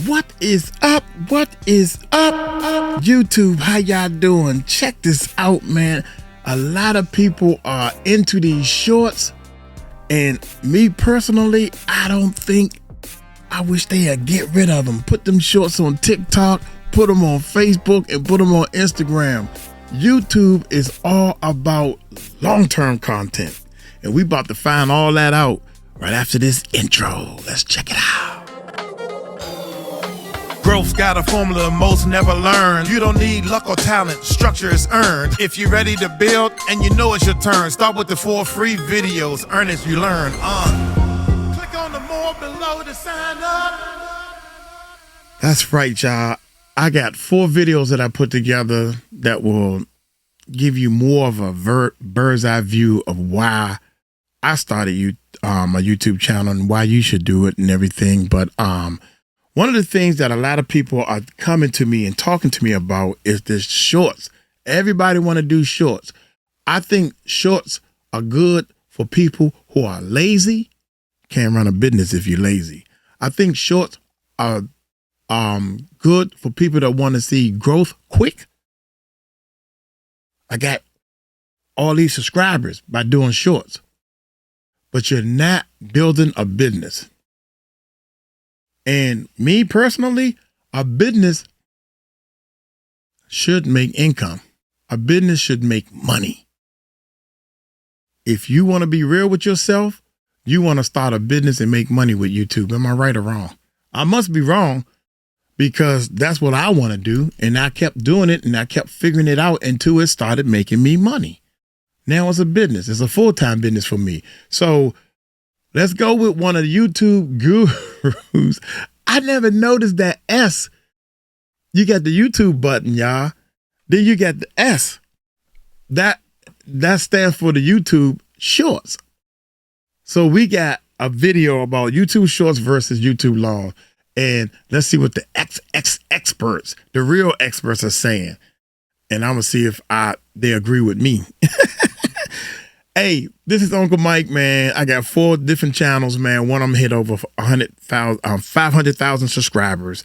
What is up? What is up? YouTube, how y'all doing? Check this out, man. A lot of people are into these shorts, and me personally, I wish they'd get rid of them. Put them shorts on TikTok, put them on Facebook, and put them on Instagram. YouTube is all about long-term content, and we about to find all that out right after this intro. Let's check it out. Growth's got a formula most never learn. You don't need luck or talent, structure is earned. If you're ready to build and you know it's your turn, start with the 4 free videos, earn as you learn. Click on the more below to sign up. That's right, y'all. I got 4 videos that I put together that will give you more of a bird's eye view of why I started a YouTube channel and why you should do it and everything. But one of the things that a lot of people are coming to me and talking to me about is this shorts. Everybody want to do shorts. I think shorts are good for people who are lazy. Can't run a business if you're lazy. I think shorts are good for people that want to see growth quick. I got all these subscribers by doing shorts, but you're not building a business. And me personally, a business should make income. A business should make money. If you want to be real with yourself, you want to start a business and make money with YouTube. Am I right or wrong? I must be wrong, because that's what I want to do. And I kept doing it and I kept figuring it out until it started making me money. Now it's a business. It's a full-time business for me. So let's go with one of the YouTube gurus. I never noticed that S. You got the YouTube button, y'all. Then you got the S. That stands for the YouTube Shorts. So we got a video about YouTube Shorts versus YouTube Long. And let's see what the experts, the real experts, are saying. And I'm going to see if they agree with me. Hey, this is Uncle Mike, man. I got 4 different channels, man. One of them hit over 500,000 subscribers.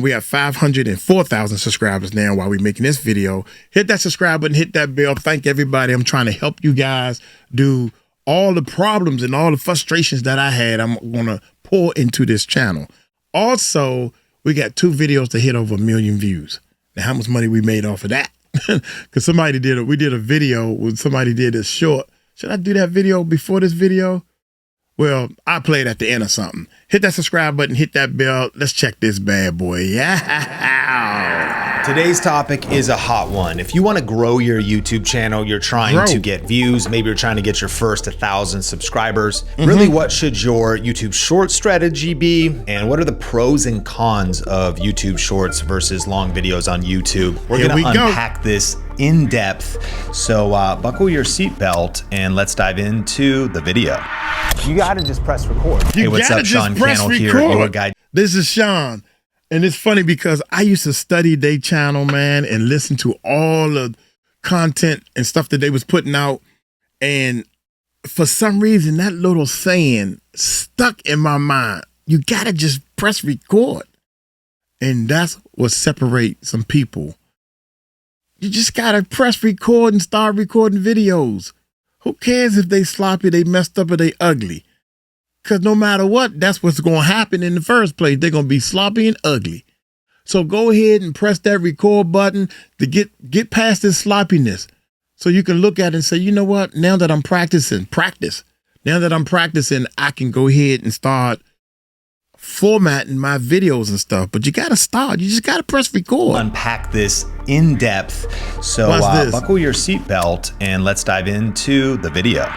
We have 504,000 subscribers now while we're making this video. Hit that subscribe button, hit that bell. Thank everybody. I'm trying to help you guys do all the problems and all the frustrations that I had. I'm going to pour into this channel. Also, we got 2 videos to hit over 1 million views. Now, how much money we made off of that? Because we did a video when somebody did a short. Should I do that video before this video? Well, I play it at the end or something. Hit that subscribe button, hit that bell. Let's check this bad boy. Yeah. Today's topic is a hot one. If you want to grow your YouTube channel, you're trying to get views, maybe you're trying to get your first 1,000 subscribers. Really, what should your YouTube short strategy be? And what are the pros and cons of YouTube shorts versus long videos on YouTube? We're going to unpack this in depth. So buckle your seatbelt and let's dive into the video. You got to just press record. Hey, what's up? Sean Cannell here, your guide. This is Sean. And it's funny because I used to study their channel, man, and listen to all the content and stuff that they was putting out. And for some reason, that little saying stuck in my mind. You got to just press record. And that's what separates some people. You just got to press record and start recording videos. Who cares if they sloppy, they messed up, or they ugly? Because no matter what, that's what's going to happen in the first place. They're going to be sloppy and ugly. So go ahead and press that record button to get past this sloppiness. So you can look at it and say, you know what? Now that I'm practicing, Now that I'm practicing, I can go ahead and start formatting my videos and stuff. But you got to start. You just got to press record. Unpack this in depth. So buckle your seatbelt and let's dive into the video.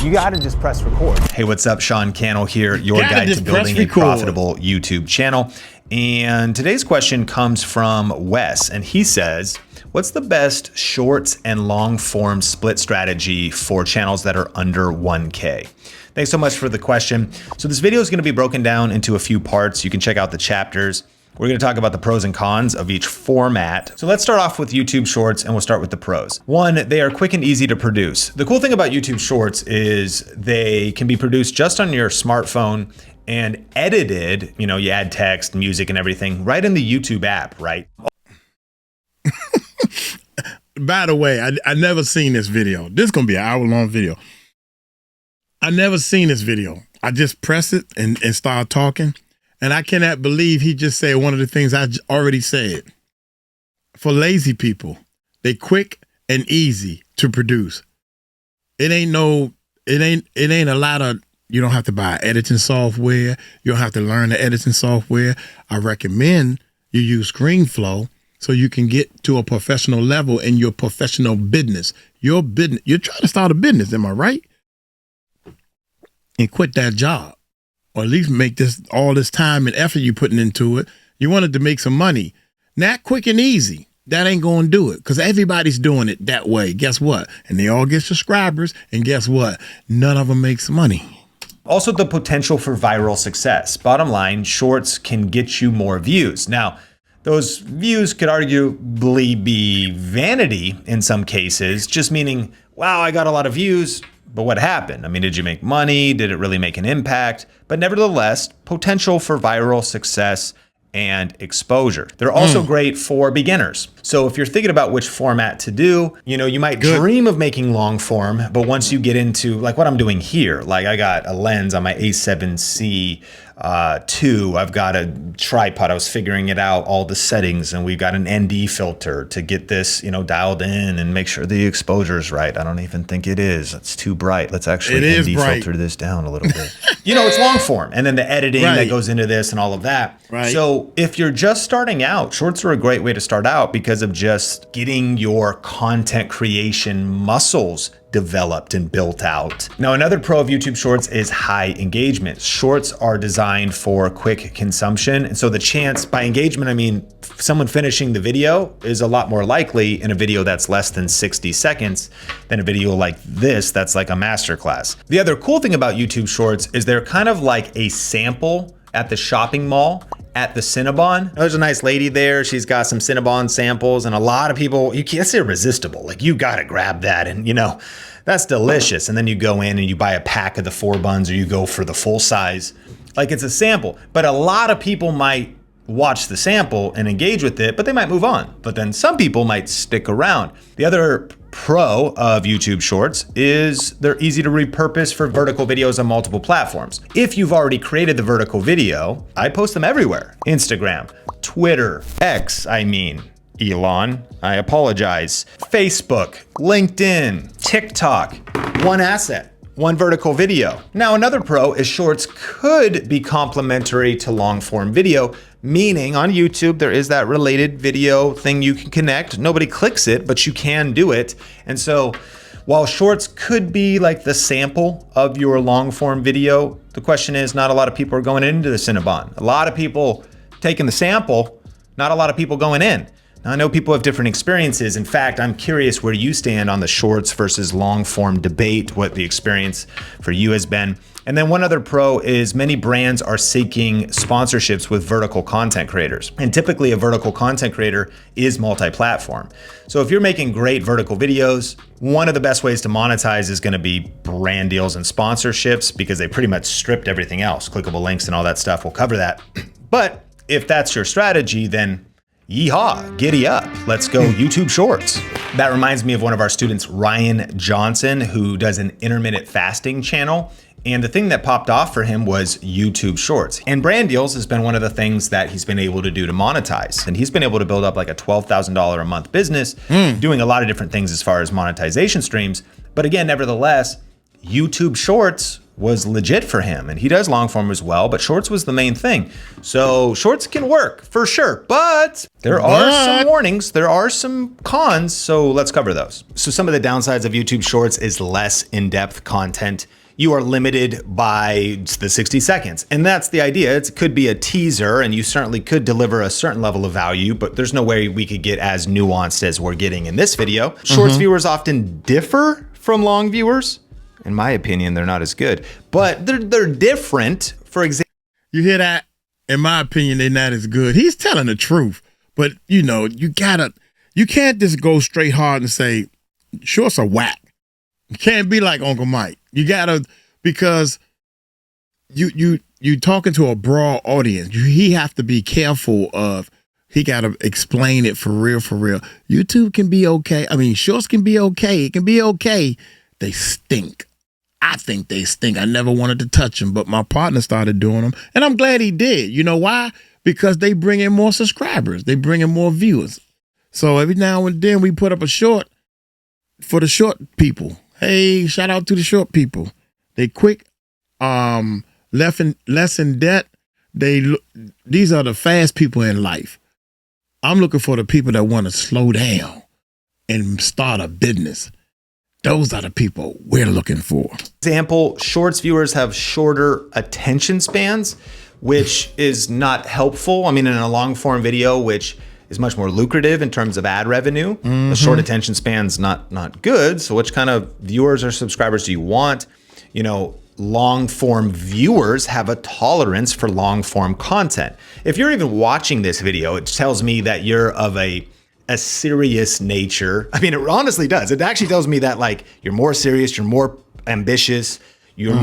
You got to just press record. Hey, what's up? Sean Cannell here, your guide to building a profitable YouTube channel. And today's question comes from Wes, and he says, what's the best shorts and long form split strategy for channels that are under 1K? Thanks so much for the question. So this video is going to be broken down into a few parts. You can check out the chapters. We're going to talk about the pros and cons of each format. So let's start off with YouTube Shorts, and we'll start with the pros. One, they are quick and easy to produce. The cool thing about YouTube Shorts is they can be produced just on your smartphone, and edited, you add text, music, and everything right in the YouTube app, right? By the way, I never seen this video. This is going to be an hour-long video. I never seen this video. I just press it and start talking. And I cannot believe he just said one of the things I already said. For lazy people, they quick and easy to produce. It ain't a lot of, you don't have to buy editing software. You don't have to learn the editing software. I recommend you use ScreenFlow so you can get to a professional level in your professional business. Your business, you're trying to start a business, am I right? And quit that job. Or at least make all this time and effort you're putting into it. You wanted to make some money. Not quick and easy. That ain't going to do it because everybody's doing it that way. Guess what? And they all get subscribers. And guess what? None of them makes money. Also, the potential for viral success. Bottom line, shorts can get you more views. Now, those views could arguably be vanity in some cases, just meaning, wow, I got a lot of views, but what happened? I mean, did you make money? Did it really make an impact? But nevertheless, potential for viral success and exposure. They're also great for beginners. So if you're thinking about which format to do, you might dream of making long form, but once you get into like what I'm doing here, like I got a lens on my A7C II, I've got a tripod, I was figuring it out, all the settings, and we've got an ND filter to get this, dialed in and make sure the exposure is right. I don't even think it is. It's too bright. Let's actually ND filter this down a little bit. It's long form. And then the editing that goes into this and all of that. Right. So if you're just starting out, shorts are a great way to start out because of just getting your content creation muscles developed and built out. Now, another pro of YouTube Shorts is high engagement. Shorts are designed for quick consumption. And so the chance, by engagement, I mean someone finishing the video is a lot more likely in a video that's less than 60 seconds than a video like this that's like a masterclass. The other cool thing about YouTube Shorts is they're kind of like a sample at the shopping mall at the Cinnabon. There's a nice lady there. She's got some Cinnabon samples and a lot of people, you can't say irresistible. Like you gotta grab that and that's delicious. And then you go in and you buy a pack of the 4 buns or you go for the full size. Like it's a sample, but a lot of people might watch the sample and engage with it, but they might move on. But then some people might stick around. The other pro of YouTube Shorts is they're easy to repurpose for vertical videos on multiple platforms. If you've already created the vertical video, I post them everywhere. Instagram, Twitter, X, Elon, I apologize. Facebook, LinkedIn, TikTok, one asset, one vertical video. Now, another pro is shorts could be complementary to long form video, meaning on YouTube, there is that related video thing you can connect. Nobody clicks it, but you can do it. And so while shorts could be like the sample of your long form video, the question is not a lot of people are going into the Cinnabon. A lot of people taking the sample, not a lot of people going in. Now, I know people have different experiences. In fact, I'm curious where you stand on the shorts versus long form debate, what the experience for you has been. And then one other pro is many brands are seeking sponsorships with vertical content creators. And typically a vertical content creator is multi-platform. So if you're making great vertical videos, one of the best ways to monetize is gonna be brand deals and sponsorships because they pretty much stripped everything else. Clickable links and all that stuff, we'll cover that. But if that's your strategy, then yeehaw, giddy up, let's go YouTube Shorts. That reminds me of one of our students, Ryan Johnson, who does an intermittent fasting channel. And the thing that popped off for him was YouTube Shorts. And brand deals has been one of the things that he's been able to do to monetize. And he's been able to build up like a $12,000 a month business, doing a lot of different things as far as monetization streams. But again, nevertheless, YouTube Shorts was legit for him, and he does long form as well, but shorts was the main thing. So shorts can work for sure, but there are some warnings, there are some cons, so let's cover those. So some of the downsides of YouTube Shorts is less in-depth content. You are limited by the 60 seconds, and that's the idea. It could be a teaser, and you certainly could deliver a certain level of value, but there's no way we could get as nuanced as we're getting in this video. Shorts viewers often differ from long viewers. In my opinion, they're not as good, but they're different. For example, you hear that? In my opinion, they're not as good. He's telling the truth, but you can't just go straight hard and say shorts are whack. You can't be like Uncle Mike. You gotta, because you you talking to a broad audience. He have to be careful of, he got to explain it for real, for real. YouTube can be okay. I mean, shorts can be okay. It can be okay. They stink. I think they stink. I never wanted to touch them, but my partner started doing them, and I'm glad he did. You know why? Because they bring in more subscribers. They bring in more viewers. So every now and then we put up a short for the short people. Hey, shout out to the short people. They quick, less in debt. These are the fast people in life. I'm looking for the people that want to slow down and start a business. Those are the people we're looking for. Example, shorts viewers have shorter attention spans, which is not helpful. I mean, in a long form video, which is much more lucrative in terms of ad revenue, the short attention span's not good. So which kind of viewers or subscribers do you want? You know, long form viewers have a tolerance for long form content. If you're even watching this video, it tells me that you're of a serious nature. I mean, it honestly does. It actually tells me that like you're more serious, you're more ambitious, you're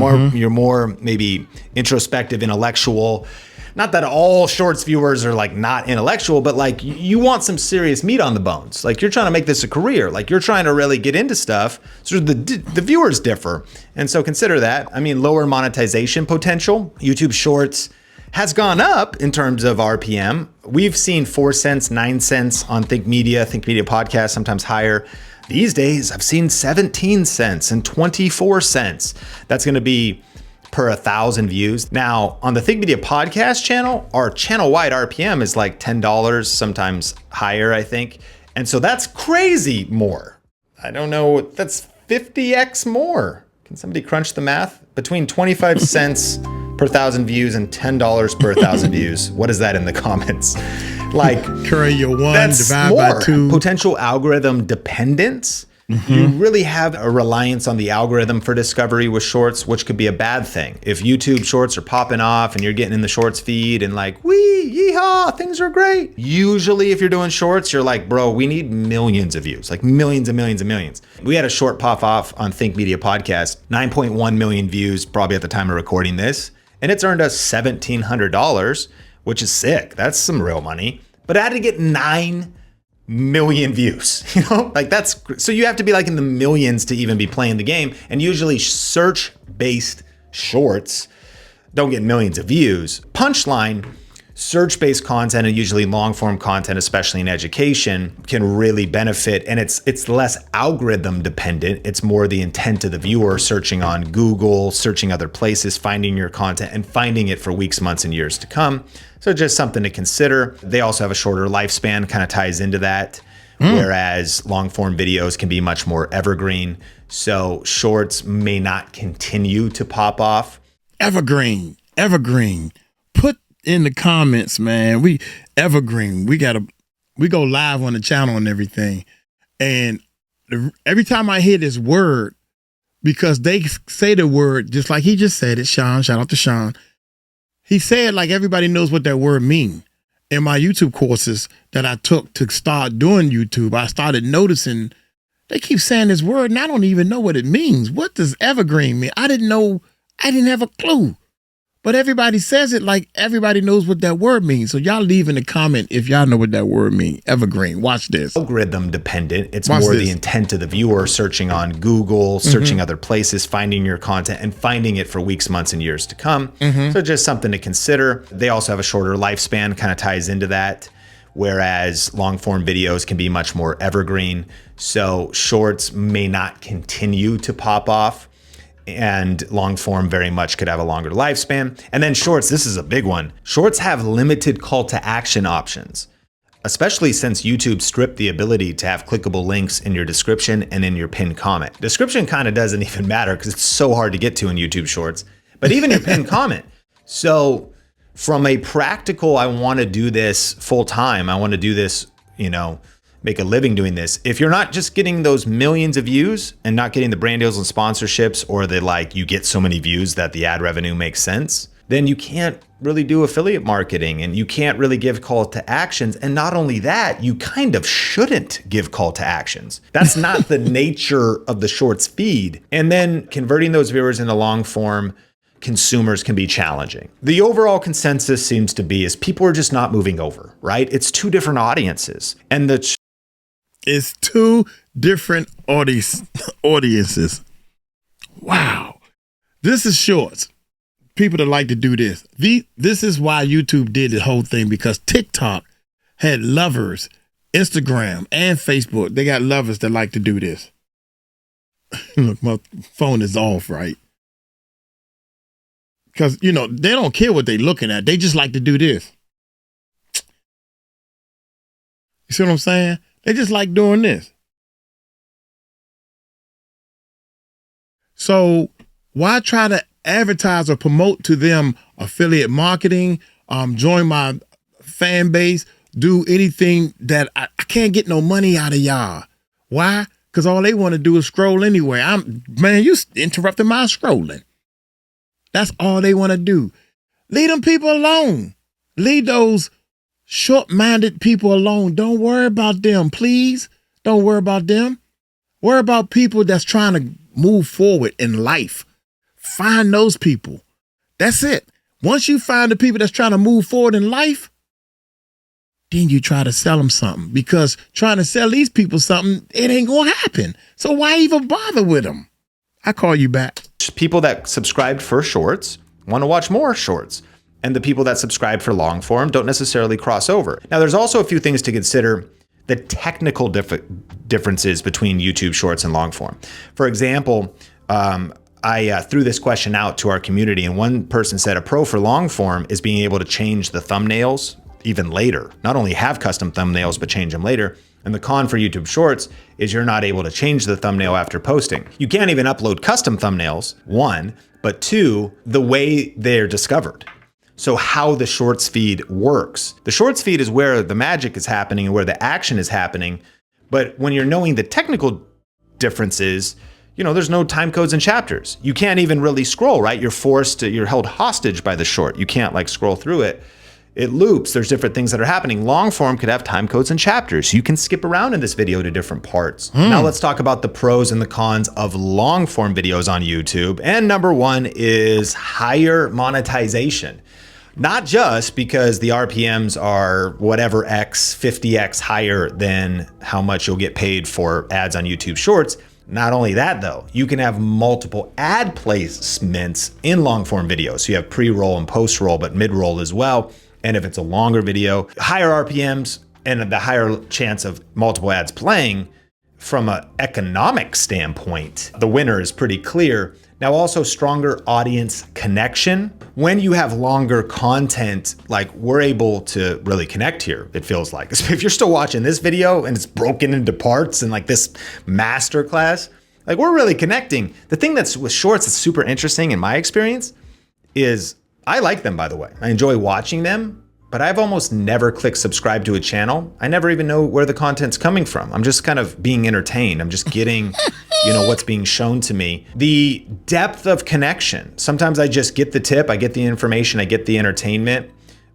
more maybe introspective, intellectual. Not that all shorts viewers are like not intellectual, but like you want some serious meat on the bones. Like you're trying to make this a career. Like you're trying to really get into stuff. So the viewers differ. And so consider that. I mean, lower monetization potential. YouTube Shorts has gone up in terms of RPM. We've seen 4 cents, 9 cents on Think Media Podcast, sometimes higher. These days, I've seen 17 cents and 24 cents. That's going to be per 1,000 views. Now, on the Think Media Podcast channel, our channel-wide RPM is like $10, sometimes higher, I think. And so that's crazy more. I don't know, that's 50x more. Can somebody crunch the math? Between 25 cents per 1,000 views and $10 per 1,000 views. What is that in the comments? Like, curry your one, that's divide more. by 2. Potential algorithm dependence. You really have a reliance on the algorithm for discovery with shorts, which could be a bad thing. If YouTube shorts are popping off and you're getting in the shorts feed and like, wee, yeehaw, things are great. Usually if you're doing shorts, you're like, bro, we need millions of views, like millions and millions and millions. We had a short pop off on Think Media Podcast, 9.1 million views, probably at the time of recording this. And it's earned us $1,700, which is sick. That's some real money. But I had to get 9 million views, you know, like that's, so you have to be like in the millions to even be playing the game. And usually search-based shorts don't get millions of views. Punchline, search-based content and usually long-form content, especially in education, can really benefit. And it's less algorithm dependent. It's more the intent of the viewer searching on Google, searching other places, finding your content and finding it for weeks, months, and years to come. So just something to consider. They also have a shorter lifespan, kind of ties into that. Whereas long-form videos can be much more evergreen. So shorts may not continue to pop off. Evergreen. Put in the comments, man. We evergreen. We go live on the channel and everything. And every time I hear this word, because they say the word just like he just said it, Sean, shout out to Sean. He said like everybody knows what that word means. In my YouTube courses that I took to start doing YouTube, I started noticing they keep saying this word and I don't even know what it means. What does evergreen mean? I didn't have a clue. But everybody says it like everybody knows what that word means. So y'all leave in the comment if y'all know what that word means. Evergreen. Watch this. Algorithm dependent. It's more the intent of the viewer searching on Google, searching other places, finding your content and finding it for weeks, months, and years to come. So just something to consider. They also have a shorter lifespan, kind of ties into that. Whereas long form videos can be much more evergreen. So shorts may not continue to pop off. And long form very much could have a longer lifespan. And then shorts, this is a big one. Shorts have limited call to action options, especially since YouTube stripped the ability to have clickable links in your description and in your pinned comment. Description kind of doesn't even matter because it's so hard to get to in YouTube Shorts, but even your pinned comment. So from a practical, I want to do this full time. I want to do this, make a living doing this. If you're not just getting those millions of views and not getting the brand deals and sponsorships, or you get so many views that the ad revenue makes sense, then you can't really do affiliate marketing and you can't really give call to actions. And not only that, you kind of shouldn't give call to actions. That's not the nature of the shorts feed. And then converting those viewers into long form consumers can be challenging. The overall consensus seems to be is people are just not moving over, right? It's two different audiences. And it's two different audiences. Wow. This is shorts. People that like to do this. This is why YouTube did the whole thing, because TikTok had lovers, Instagram and Facebook. They got lovers that like to do this. Look, my phone is off, right? Because, they don't care what they're looking at. They just like to do this. You see what I'm saying? They just like doing this. So why try to advertise or promote to them affiliate marketing, join my fan base, do anything that I can't get no money out of y'all? Why? Because all they want to do is scroll anyway. Man, you interrupting my scrolling. That's all they want to do. Leave them people alone. Leave those short-minded people alone. Don't worry about them, please. Don't worry about them. Worry about people that's trying to move forward in life. Find those people. That's it. Once you find the people that's trying to move forward in life, then you try to sell them something, because trying to sell these people something, it ain't going to happen. So why even bother with them? I call you back. People that subscribed for shorts want to watch more shorts, and the people that subscribe for long form don't necessarily cross over. Now, there's also a few things to consider. The technical differences between YouTube shorts and long form. For example, I threw this question out to our community, and one person said a pro for long form is being able to change the thumbnails even later. Not only have custom thumbnails, but change them later. And the con for YouTube Shorts is you're not able to change the thumbnail after posting. You can't even upload custom thumbnails, one, but two, the way they're discovered. So how the Shorts feed works. The Shorts feed is where the magic is happening and where the action is happening. But when you're knowing the technical differences, there's no time codes and chapters. You can't even really scroll, right? You're held hostage by the short. You can't scroll through it. It loops. There's different things that are happening. Long form could have time codes and chapters. You can skip around in this video to different parts. Now let's talk about the pros and the cons of long form videos on YouTube. And number one is higher monetization. Not just because the RPMs are whatever X, 50X higher than how much you'll get paid for ads on YouTube Shorts. Not only that though, you can have multiple ad placements in long form videos. So you have pre-roll and post-roll, but mid-roll as well. And if it's a longer video, higher RPMs and the higher chance of multiple ads playing. From an economic standpoint, the winner is pretty clear. Now also stronger audience connection. When you have longer content, we're able to really connect here, it feels like. If you're still watching this video and it's broken into parts and this masterclass, we're really connecting. The thing that's with shorts that's super interesting in my experience is I like them, by the way. I enjoy watching them, but I've almost never clicked subscribe to a channel. I never even know where the content's coming from. I'm just kind of being entertained. I'm just getting, what's being shown to me. The depth of connection. Sometimes I just get the tip, I get the information, I get the entertainment,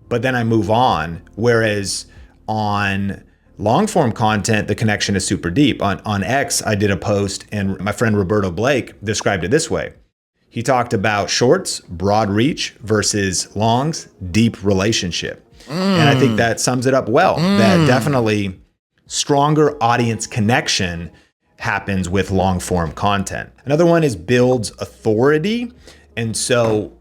but then I move on. Whereas on long form content, the connection is super deep. On X, I did a post and my friend Roberto Blake described it this way. He talked about shorts, broad reach versus longs, deep relationship. And I think that sums it up well. That definitely stronger audience connection happens with long form content. Another one is builds authority. And so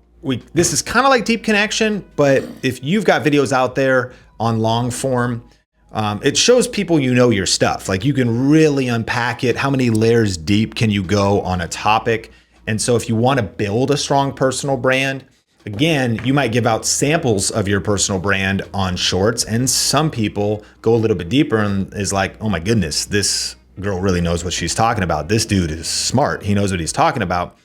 this is kind of like deep connection, but if you've got videos out there on long form, it shows people your stuff. You can really unpack it. How many layers deep can you go on a topic? And so if you want to build a strong personal brand, again, you might give out samples of your personal brand on shorts, and some people go a little bit deeper and is like, oh my goodness, this girl really knows what she's talking about. This dude is smart. He knows what he's talking about.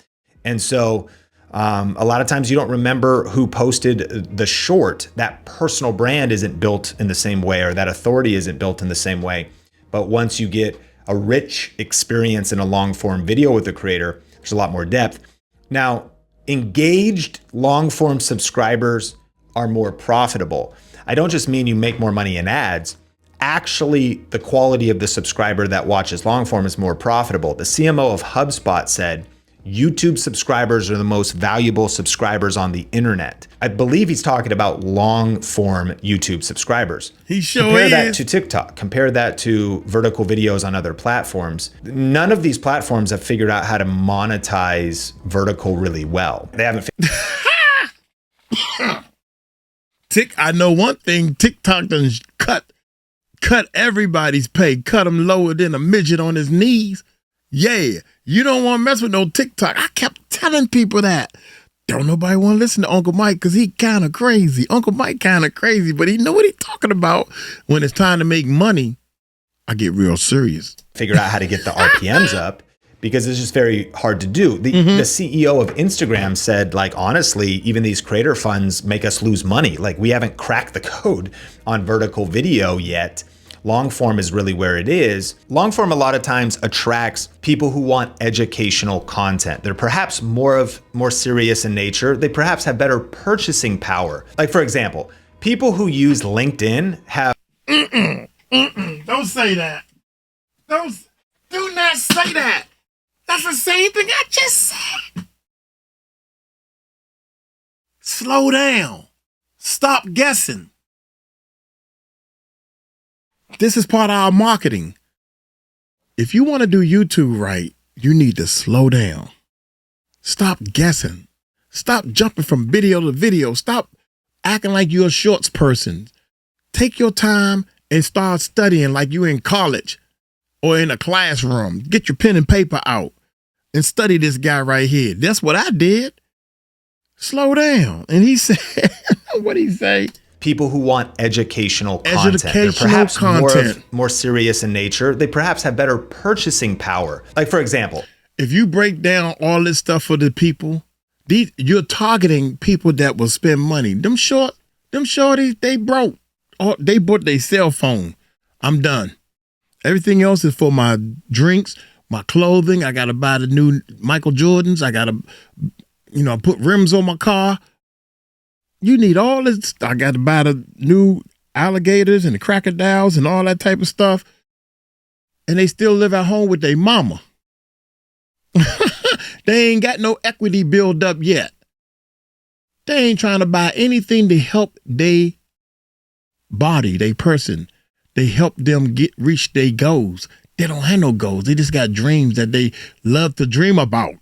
And so a lot of times you don't remember who posted the short. That personal brand isn't built in the same way, or that authority isn't built in the same way. But once you get a rich experience in a long form video with the creator, there's a lot more depth. Now, engaged long form subscribers are more profitable. I don't just mean you make more money in ads. Actually, the quality of the subscriber that watches long form is more profitable. The CMO of HubSpot said, YouTube subscribers are the most valuable subscribers on the internet. I believe he's talking about long form YouTube subscribers. He sure Compare is. that to TikTok. Compare that to vertical videos on other platforms. None of these platforms have figured out how to monetize vertical really well. They haven't. I know one thing. TikTok done cut everybody's pay. Cut them lower than a midget on his knees. Yeah, you don't want to mess with no TikTok. I kept telling people that. Don't nobody want to listen to Uncle Mike because he kind of crazy. Uncle Mike kind of crazy, but he know what he's talking about. When it's time to make money, I get real serious. Figure out how to get the RPMs up because it's just very hard to do. The CEO of Instagram said, like, honestly, even these creator funds make us lose money. Like, we haven't cracked the code on vertical video yet. Long form is really where it is. Long form a lot of times attracts people who want educational content. They're perhaps more serious in nature. They perhaps have better purchasing power. Like, for example, people who use LinkedIn have... Don't say that. Do not say that. That's the same thing I just said. Slow down. Stop guessing. This is part of our marketing. If you want to do YouTube right, you need to slow down. Stop guessing. Stop jumping from video to video. Stop acting like you're a shorts person. Take your time and start studying like you're in college or in a classroom. Get your pen and paper out and study this guy right here. That's what I did. Slow down. And he said, what'd he say? People who want educational content. They're perhaps more serious in nature. They perhaps have better purchasing power. Like, for example, if you break down all this stuff for the people, you're targeting people that will spend money. Them shorties, they broke. Or they bought their cell phone. I'm done. Everything else is for my drinks, my clothing. I got to buy the new Michael Jordans. I got to, put rims on my car. You need all this. I got to buy the new alligators and the crocodiles and all that type of stuff. And they still live at home with their mama. They ain't got no equity build up yet. They ain't trying to buy anything to help their body, their person. They help them reach their goals. They don't have no goals. They just got dreams that they love to dream about.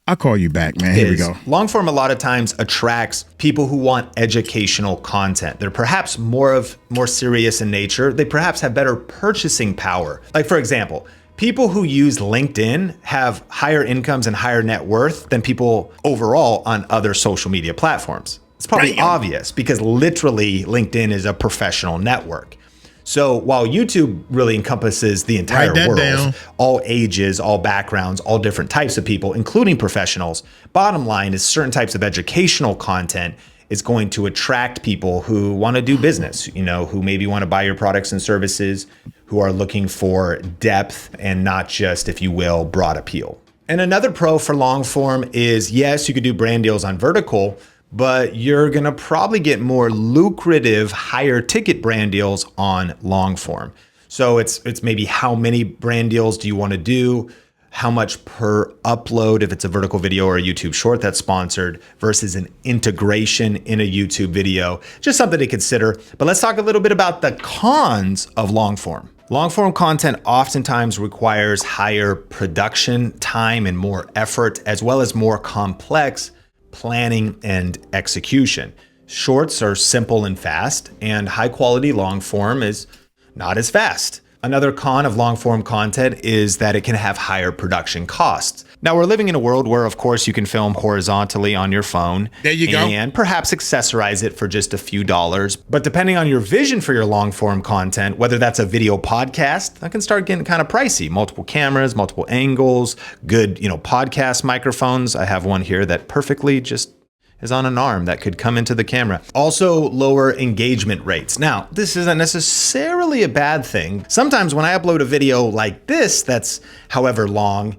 I'll call you back, man. Here we go. Long form a lot of times attracts people who want educational content. They're perhaps more serious in nature. They perhaps have better purchasing power. Like, for example, people who use LinkedIn have higher incomes and higher net worth than people overall on other social media platforms. It's probably obvious because literally LinkedIn is a professional network. So while YouTube really encompasses the entire world, all ages, all backgrounds, all different types of people, including professionals, bottom line is certain types of educational content is going to attract people who want to do business, who maybe want to buy your products and services, who are looking for depth and not just, if you will, broad appeal. And another pro for long form is, yes, you could do brand deals on vertical, but you're going to probably get more lucrative, higher ticket brand deals on long form. So it's maybe how many brand deals do you want to do? How much per upload if it's a vertical video or a YouTube short that's sponsored versus an integration in a YouTube video. Just something to consider. But let's talk a little bit about the cons of long form. Long form content oftentimes requires higher production time and more effort, as well as more complex planning and execution. Shorts are simple and fast, and high quality long form is not as fast. Another con of long form content is that it can have higher production costs. Now we're living in a world where, of course, you can film horizontally on your phone. There you go. And perhaps accessorize it for just a few dollars. But depending on your vision for your long form content, whether that's a video podcast, that can start getting kind of pricey. Multiple cameras, multiple angles, good, podcast microphones. I have one here that perfectly just is on an arm that could come into the camera. Also, lower engagement rates. Now, this isn't necessarily a bad thing. Sometimes when I upload a video like this, that's however long,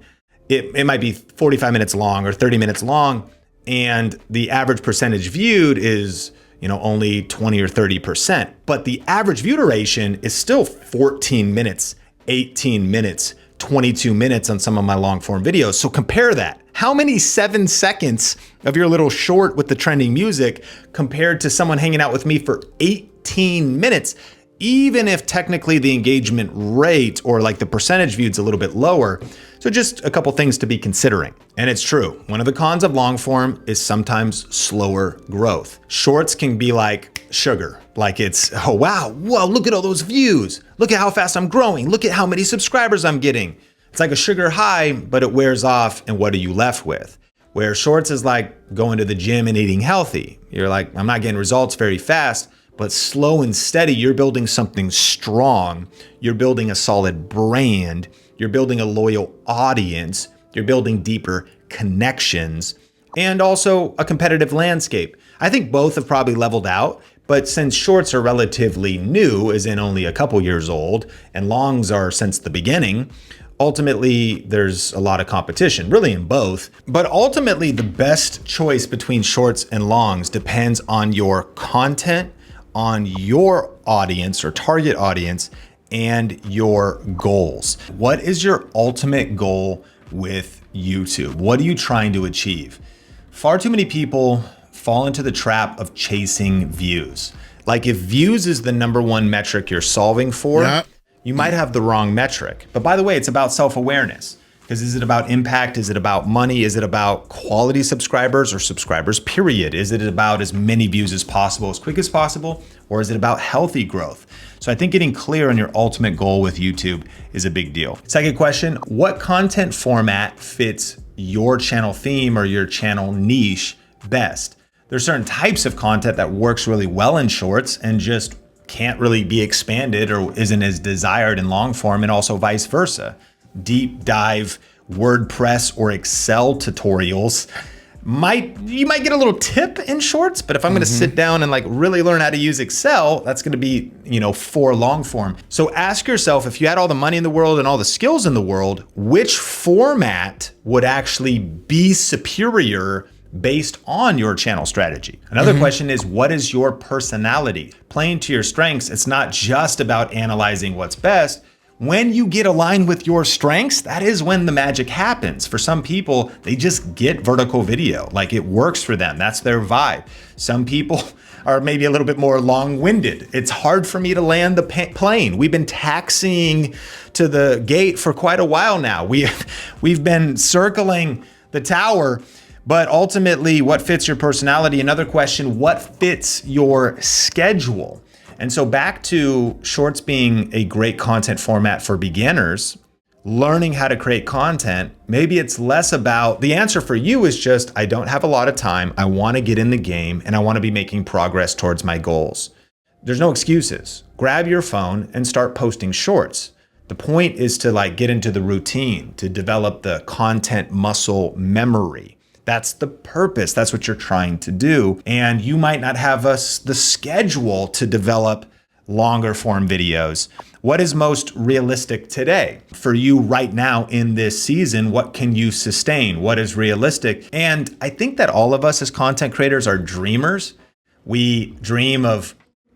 it might be 45 minutes long or 30 minutes long, and the average percentage viewed is only 20 or 30%. But the average view duration is still 14 minutes, 18 minutes, 22 minutes on some of my long form videos. So compare that. How many 7 seconds of your little short with the trending music compared to someone hanging out with me for 18 minutes? Even if technically the engagement rate or like the percentage viewed is a little bit lower. So just a couple things to be considering. And it's true. One of the cons of long form is sometimes slower growth. Shorts can be like sugar. Like it's, oh wow, whoa, look at all those views. Look at how fast I'm growing. Look at how many subscribers I'm getting. It's like a sugar high, but it wears off. And what are you left with? Where shorts is like going to the gym and eating healthy. You're like, I'm not getting results very fast. But slow and steady, you're building something strong. You're building a solid brand. You're building a loyal audience. You're building deeper connections and also a competitive landscape. I think both have probably leveled out, but since shorts are relatively new, as in only a couple years old, and longs are since the beginning, ultimately there's a lot of competition, really in both. But ultimately the best choice between shorts and longs depends on your content, on your audience or target audience, and your goals. What is your ultimate goal with YouTube? What are you trying to achieve? Far too many people fall into the trap of chasing views. Like if views is the number one metric you're solving for, you might have the wrong metric. But by the way, it's about self-awareness. Because is it about impact? Is it about money? Is it about quality subscribers or subscribers, period? Is it about as many views as possible, as quick as possible? Or is it about healthy growth? So I think getting clear on your ultimate goal with YouTube is a big deal. Second question, what content format fits your channel theme or your channel niche best? There's certain types of content that works really well in shorts and just can't really be expanded or isn't as desired in long form, and also vice versa. Deep dive WordPress or Excel tutorials you might get a little tip in shorts, but if I'm gonna sit down and like really learn how to use Excel, that's gonna be, for long form. So ask yourself, if you had all the money in the world and all the skills in the world, which format would actually be superior based on your channel strategy? Another question is, what is your personality? Playing to your strengths, it's not just about analyzing what's best. When you get aligned with your strengths, that is when the magic happens. For some people, they just get vertical video. Like it works for them. That's their vibe. Some people are maybe a little bit more long-winded. It's hard for me to land the plane. We've been taxiing to the gate for quite a while now. We've been circling the tower, but ultimately what fits your personality? Another question, what fits your schedule? And so back to shorts being a great content format for beginners, learning how to create content, maybe it's less about, the answer for you is just, I don't have a lot of time. I want to get in the game and I want to be making progress towards my goals. There's no excuses. Grab your phone and start posting shorts. The point is to get into the routine, to develop the content muscle memory. That's the purpose. That's what you're trying to do. And you might not have the schedule to develop longer form videos. What is most realistic today for you right now in this season? What can you sustain? What is realistic? And I think that all of us as content creators are dreamers. We dream of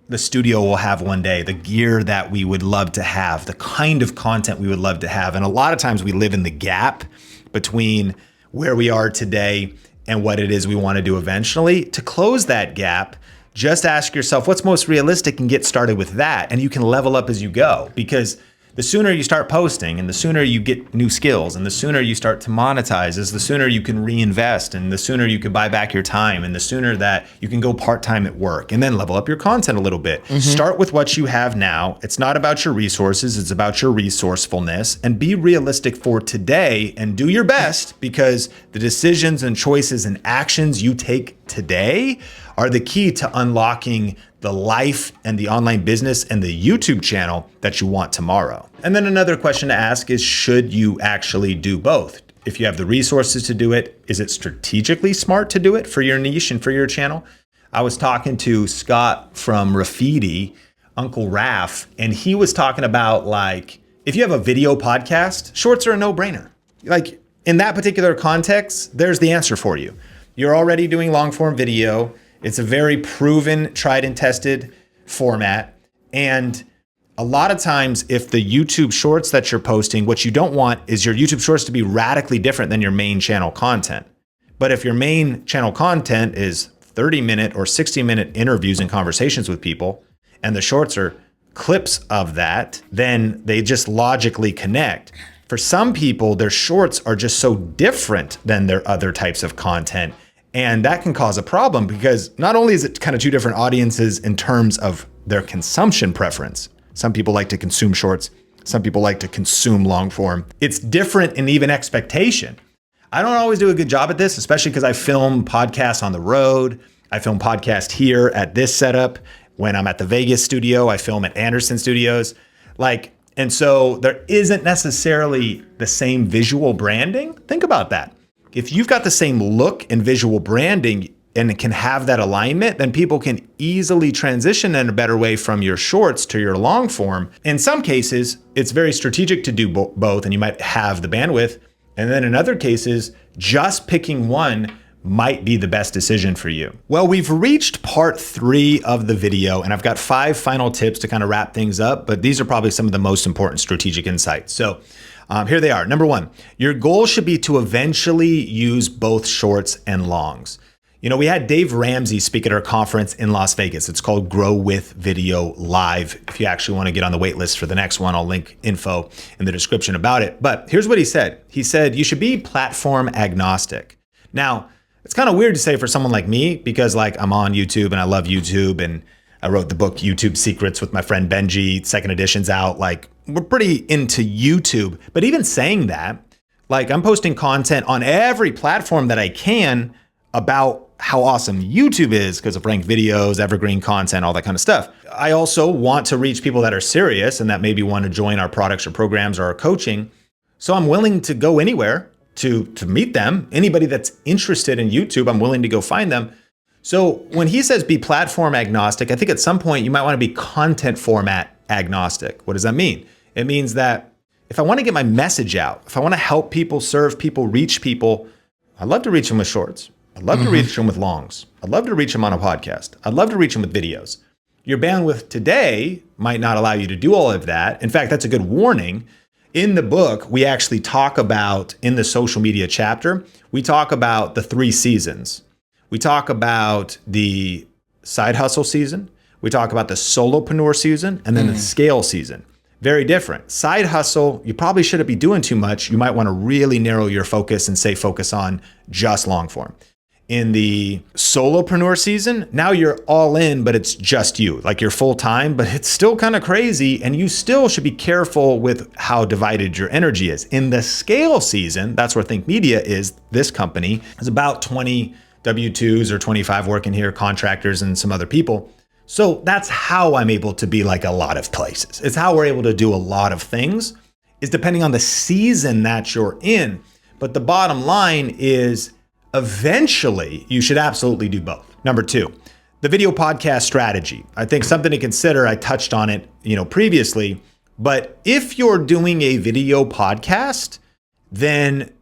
the studio we'll have one day, the gear that we would love to have, the kind of content we would love to have. And a lot of times we live in the gap between where we are today and what it is we want to do eventually. To close that gap, just ask yourself what's most realistic and get started with that. And you can level up as you go, because the sooner you start posting and the sooner you get new skills and the sooner you start to monetize is the sooner you can reinvest and the sooner you can buy back your time and the sooner that you can go part-time at work and then level up your content a little bit. Start with what you have now. It's not about your resources, it's about your resourcefulness, and be realistic for today and do your best, because the decisions and choices and actions you take today are the key to unlocking the life and the online business and the YouTube channel that you want tomorrow. And then another question to ask is, should you actually do both? If you have the resources to do it, is it strategically smart to do it for your niche and for your channel? I was talking to Scott from Rafidi, Uncle Raph, and he was talking about if you have a video podcast, shorts are a no-brainer. In that particular context, there's the answer for you. You're already doing long form video. It's a very proven, tried and tested format. And a lot of times if the YouTube shorts that you're posting, what you don't want is your YouTube shorts to be radically different than your main channel content. But if your main channel content is 30-minute or 60-minute interviews and conversations with people, and the shorts are clips of that, then they just logically connect. For some people, their shorts are just so different than their other types of content. And that can cause a problem because not only is it kind of two different audiences in terms of their consumption preference. Some people like to consume shorts. Some people like to consume long form. It's different in even expectation. I don't always do a good job at this, especially because I film podcasts on the road. I film podcasts here at this setup. When I'm at the Vegas studio, I film at Anderson Studios. And so there isn't necessarily the same visual branding. Think about that. If you've got the same look and visual branding and it can have that alignment, then people can easily transition in a better way from your shorts to your long form. In some cases, it's very strategic to do both, and you might have the bandwidth. And then in other cases, just picking one might be the best decision for you. Well, we've reached part 3 of the video, and I've got 5 final tips to kind of wrap things up, but these are probably some of the most important strategic insights. So here they are. Number 1, your goal should be to eventually use both shorts and longs. You know, we had Dave Ramsey speak at our conference in Las Vegas. It's called Grow with Video Live. If you actually want to get on the wait list for the next one, I'll link info in the description about it. But here's what he said. He said, you should be platform agnostic. Now, it's kind of weird to say for someone like me because I'm on YouTube and I love YouTube, and I wrote the book YouTube Secrets with my friend Benji. 2nd edition's out. We're pretty into YouTube. But even saying that, I'm posting content on every platform that I can about how awesome YouTube is because of ranked videos, evergreen content, all that kind of stuff. I also want to reach people that are serious and that maybe want to join our products or programs or our coaching. So I'm willing to go anywhere to meet them. Anybody that's interested in YouTube, I'm willing to go find them. So when he says be platform agnostic, I think at some point you might want to be content format agnostic. What does that mean? It means that if I want to get my message out, if I want to help people, serve people, reach people, I'd love to reach them with shorts. I'd love to reach them with longs. I'd love to reach them on a podcast. I'd love to reach them with videos. Your bandwidth today might not allow you to do all of that. In fact, that's a good warning. In the book, we actually talk about, in the social media chapter, we talk about the 3 seasons. We talk about the side hustle season. We talk about the solopreneur season and then the scale season. Very different. Side hustle, you probably shouldn't be doing too much. You might want to really narrow your focus and say focus on just long form. In the solopreneur season, now you're all in, but it's just you. You're full time, but it's still kind of crazy. And you still should be careful with how divided your energy is. In the scale season, that's where Think Media is. This company is about 20 W-2s or 25 working here, contractors and some other people. So that's how I'm able to be a lot of places. It's how we're able to do a lot of things, is depending on the season that you're in. But the bottom line is, eventually, you should absolutely do both. Number 2, the video podcast strategy. I think something to consider, I touched on it, previously, but if you're doing a video podcast, then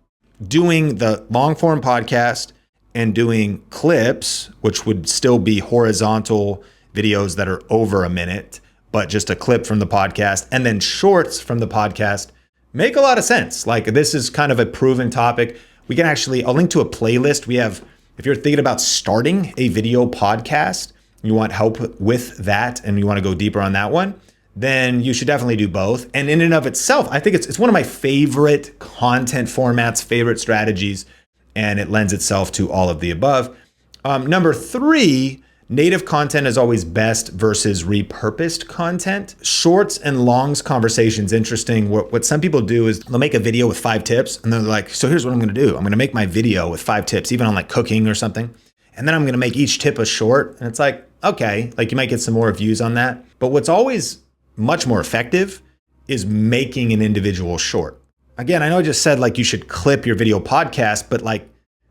doing the long form podcast and doing clips, which would still be horizontal videos that are over a minute, but just a clip from the podcast, and then shorts from the podcast, make a lot of sense. This is kind of a proven topic. We can actually, I'll link to a playlist. We have, if you're thinking about starting a video podcast, you want help with that and you want to go deeper on that one, then you should definitely do both. And in and of itself, I think it's one of my favorite content formats, favorite strategies, and it lends itself to all of the above. Number 3, native content is always best versus repurposed content. Shorts and longs conversations, interesting. What some people do is they'll make a video with 5 tips and they're like, so here's what I'm going to do. I'm going to make my video with 5 tips, even on cooking or something. And then I'm going to make each tip a short. And it's okay, you might get some more views on that. But what's always much more effective is making an individual short. Again, I know I just said you should clip your video podcast, but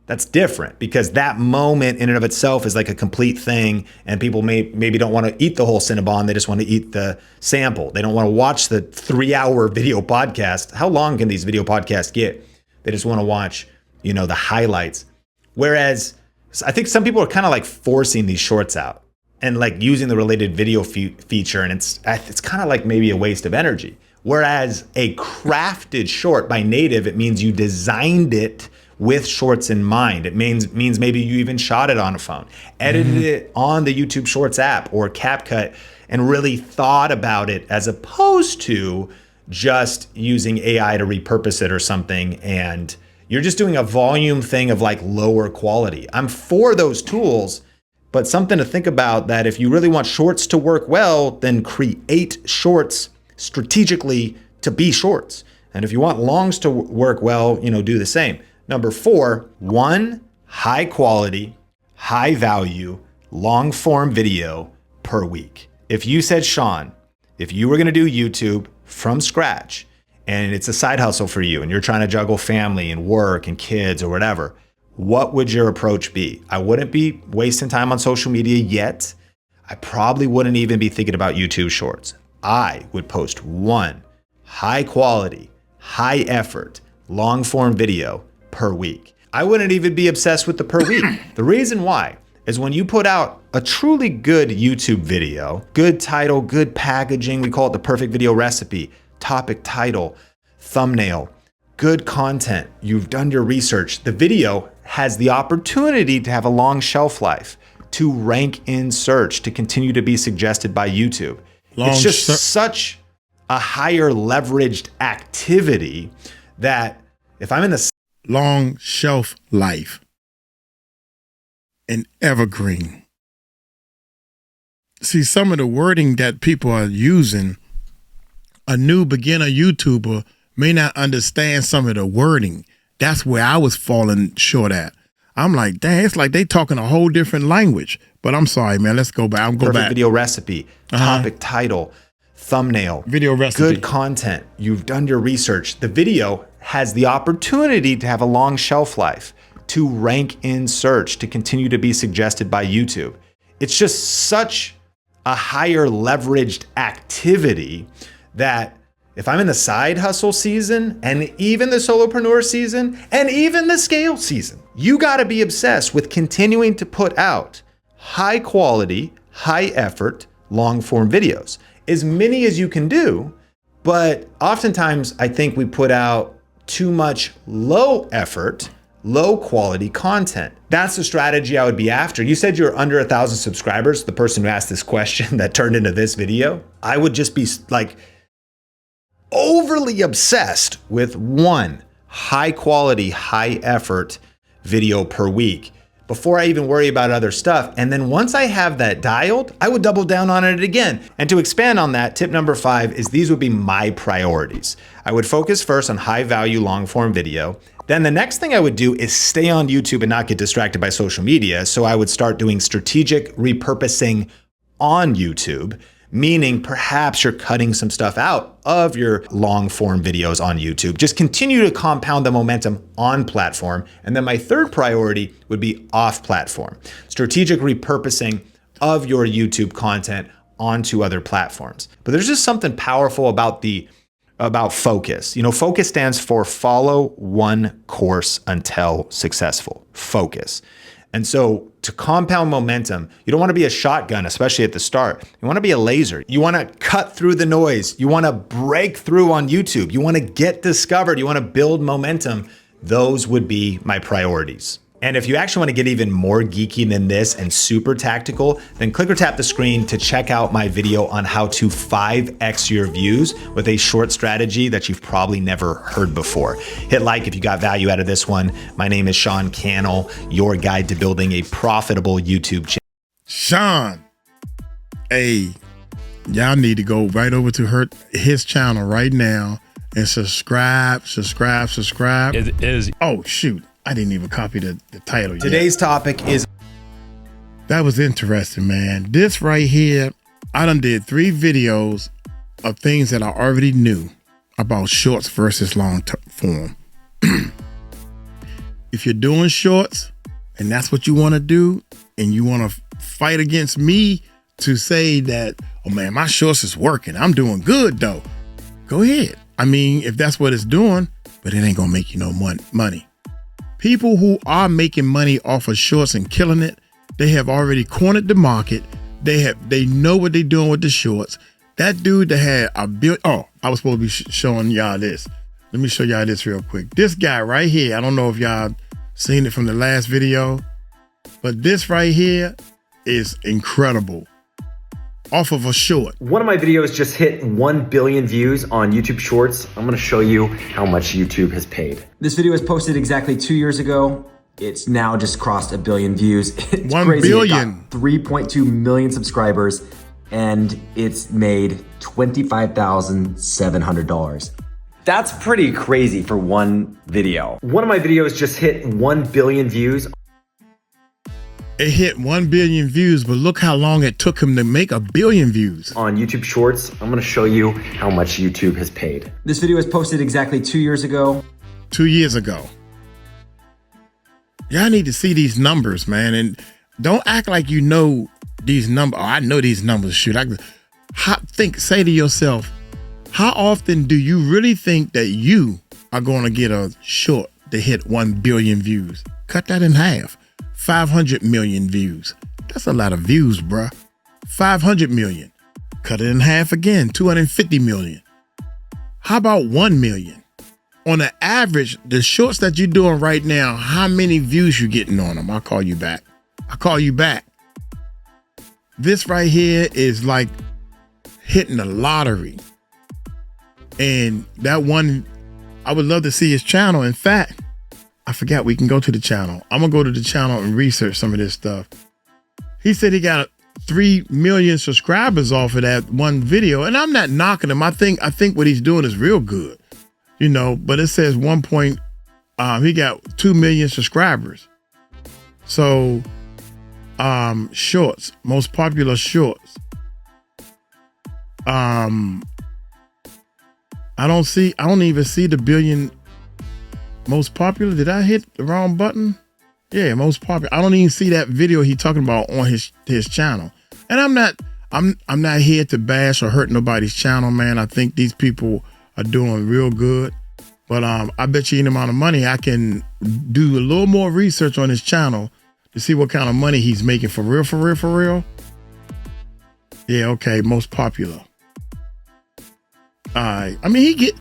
that's different because that moment in and of itself is a complete thing, and people maybe don't want to eat the whole Cinnabon. They just want to eat the sample. They don't want to watch the 3-hour video podcast. How long can these video podcasts get? They just want to watch, the highlights. Whereas I think some people are kind of forcing these shorts out. and like using the related video feature, and it's kind of like maybe a waste of energy. Whereas a crafted short by native, it means you designed it with shorts in mind. It means maybe you even shot it on a phone, edited it on the YouTube Shorts app or CapCut, and really thought about it, as opposed to just using AI to repurpose it or something, and you're just doing a volume thing of like lower quality. I'm for those tools, but something to think about, that if you really want shorts to work well, then create shorts strategically to be shorts. And if you want longs to work well, do the same. Number 4, 1 high quality, high value, long form video per week. If you said, Sean, if you were gonna do YouTube from scratch and it's a side hustle for you and you're trying to juggle family and work and kids or whatever, what would your approach be? I wouldn't be wasting time on social media yet. I probably wouldn't even be thinking about YouTube Shorts. I would post 1 high quality, high effort, long form video per week. I wouldn't even be obsessed with the per week. The reason why is when you put out a truly good YouTube video, good title, good packaging, we call it the perfect video recipe, topic, title, thumbnail, good content, you've done your research, the video has the opportunity to have a long shelf life, to rank in search, to continue to be suggested by YouTube. It's just such a higher leveraged activity that if I'm in the long shelf life and evergreen. See, some of the wording that people are using, a new beginner YouTuber may not understand some of the wording. That's where I was falling short at. I'm like, dang, it's like they talking a whole different language. But I'm sorry, man. Let's go back. I'm going back. Perfect video recipe, topic, title, thumbnail, video recipe, good content. You've done your research. The video has the opportunity to have a long shelf life, to rank in search, to continue to be suggested by YouTube. It's just such a higher leveraged activity that if I'm in the side hustle season and even the solopreneur season and even the scale season, you got to be obsessed with continuing to put out high quality, high effort, long form videos, as many as you can do. But oftentimes I think we put out too much low effort, low quality content. That's the strategy I would be after. You said you're under 1,000 subscribers, the person who asked this question that turned into this video. I would just be like overly obsessed with 1 high quality, high effort video per week before I even worry about other stuff. And then once I have that dialed, I would double down on it again. And to expand on that, tip number 5 is these would be my priorities. I would focus first on high value, long form video. Then the next thing I would do is stay on YouTube and not get distracted by social media. So I would start doing strategic repurposing on YouTube, meaning perhaps you're cutting some stuff out of your long form videos on YouTube. Just continue to compound the momentum on platform. And then my third priority would be off platform, strategic repurposing of your YouTube content onto other platforms. But there's just something powerful about focus. Focus stands for follow one course until successful. Focus. And so to compound momentum, you don't want to be a shotgun, especially at the start. You want to be a laser. You want to cut through the noise. You want to break through on YouTube. You want to get discovered. You want to build momentum. Those would be my priorities. And if you actually want to get even more geeky than this and super tactical, then click or tap the screen to check out my video on how to 5x your views with a short strategy that you've probably never heard before. Hit like if you got value out of this one. My name is Sean Cannell, your guide to building a profitable YouTube channel. Sean, hey, y'all need to go right over to his channel right now and subscribe. It is. Oh, shoot. I didn't even copy the title yet. Today's topic is... That was interesting, man. This right here, I done did 3 videos of things that I already knew about shorts versus long form. If you're doing shorts and that's what you want to do and you want to fight against me to say that, oh man, my shorts is working, I'm doing good though, go ahead. I mean, if that's what it's doing, but it ain't gonna make you no money. People who are making money off of shorts and killing it, they have already cornered the market. They know what they're doing with the shorts. That dude that had a billion. Oh, I was supposed to be showing y'all this. Let me show y'all this real quick. This guy right here. I don't know if y'all seen it from the last video, but this right here is incredible. Off of a short. One of my videos just hit 1 billion views on YouTube Shorts. I'm gonna show you how much YouTube has paid. This video was posted exactly 2 years ago. It's now just crossed 1 billion views. It's 1 crazy. billion. It got 3.2 million subscribers, and it's made $25,700. That's pretty crazy for one video. One of my videos just hit 1 billion views. It hit 1 billion views, but look how long it took him to make 1 billion views. On YouTube Shorts, I'm gonna show you how much YouTube has paid. This video was posted exactly 2 years ago. 2 years ago. Y'all need to see these numbers, man. And don't act like you know these numbers. Oh, I know these numbers. Shoot, say to yourself, how often do you really think that you are going to get a short to hit 1 billion views? Cut that in half. 500 million views. That's a lot of views, bruh. 500 million. Cut it in half again. 250 million. How about 1 million? On the average, the shorts that you're doing right now, how many views you getting on them? I'll call you back. I'll call you back. This right here is like hitting the lottery. And that one, I would love to see his channel. In fact, I forgot we can go to the channel. I'm gonna go to the channel and research some of this stuff. He said he got 3 million subscribers off of that one video. And I'm not knocking him. I think what he's doing is real good. You know, but it says he got 2 million subscribers. So, shorts, most popular shorts. I don't even see the billion most popular. Did I hit the wrong button? Yeah, most popular. I don't even see that video he talking about on his channel. And I'm not here to bash or hurt nobody's channel, man. I think these people are doing real good. But I bet you any amount of money I can do a little more research on his channel to see what kind of money he's making for real, for real, for real. Yeah, okay, most popular. All right. I mean,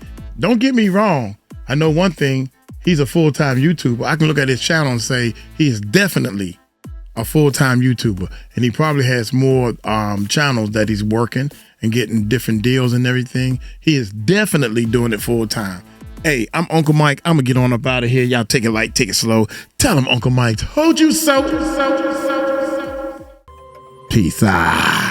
don't get me wrong. I know one thing, he's a full-time YouTuber. I can look at his channel and say he is definitely a full-time YouTuber. And he probably has more channels that he's working and getting different deals and everything. He is definitely doing it full-time. Hey, I'm Uncle Mike. I'm going to get on up out of here. Y'all take it light, take it slow. Tell him Uncle Mike told you so. Peace out.